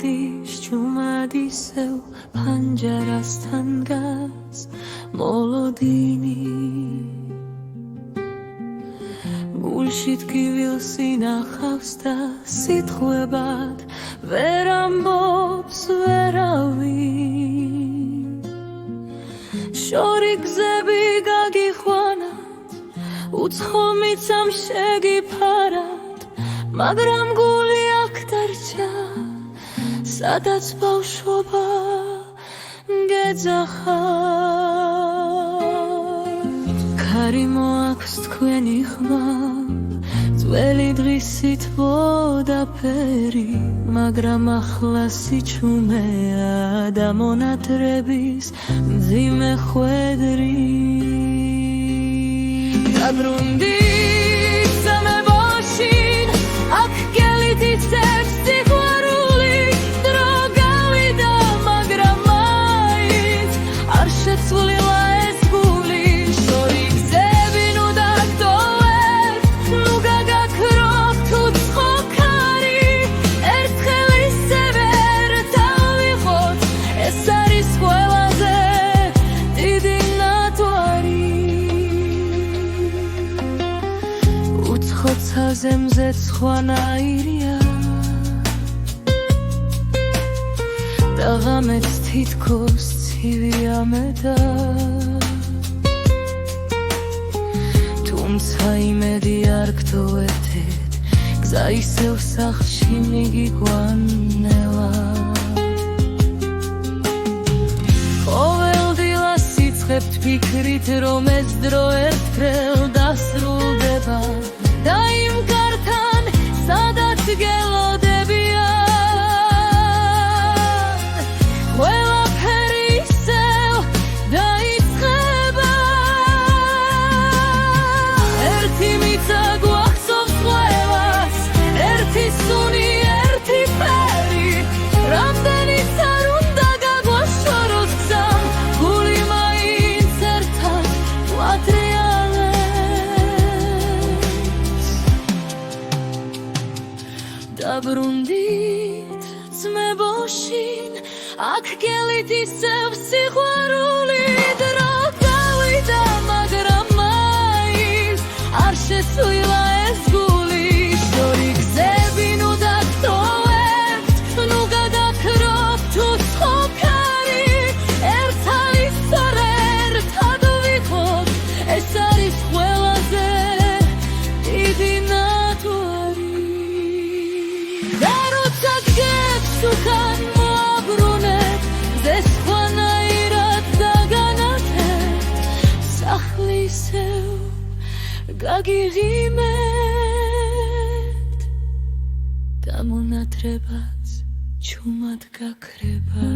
გადის ჭუმად ისევ ფანჯარასთან დგას მოლოდინი გულში ტკივილს ინახავს და სიტყვებად ვერ ამბობს ვერავინ შორი გზები გაგიხვანათ უცხო მიცამ შეგიფარად მაგრამ გული აქ დარჩა სადაც ბავშვობა გეძახათ ქარი მოაქვს თქვენი ხმა ძველი დღისით მოდაფერი მაგრამ ახლა სიჩუმეა და მონათრების მძიმე ხვედრი დაბრუნდი სამებოშინ აქ გელით იცებს სიყვარული დრო გავიდა მაგრამ მაინც არ შეცვლილა ეს გული შორი გზები ნუ დაგტოვებ ნუ გაგაქრობთ უცხო ქარი ერთხელ ისევ ერთად ვიყოთ ეს არის ყველაზე დიდი ნათვარი უცხოცა მზეც ხვანაირია და ღამეც თითქოს ცივია მეტად თუმცა იმედი არ გთხოვეთეთ გზა ისევ სახლში მიგიგვანელა ყოველდილა სიცხებთ ფიქრით რომ ეს დრო ერთხელ დასრულდება და იმ კართან სადაც გელოდებიან ყველაფერი ისევ დაიწყება ერთი მიწა გვახსოვს ყველას ერთი სუნი ერთი ფერი რამდენიც არ უნდა გაგვაშოროს გზა გული მაინც ერთად დაბრუნდით ძმებოშინ აქ გელით ისევ სიყვარული დრო გავიდა მაგრამ მაინც არ შეცვლილა ეს გული შორი გზები ნუ დაგტოვებთ ნუ გადაქრობთ უცხო ქარი ერთად ისწორ ერთად ვიყოთ ეს არის ყველაზე დიდი ნათვარი უკან მოაბრუნეთ ზეს ხვანაირად დაგანათეთ სახლი ისევ გაგიღიმეთ და მონათრებაც ჩუმად გაქრება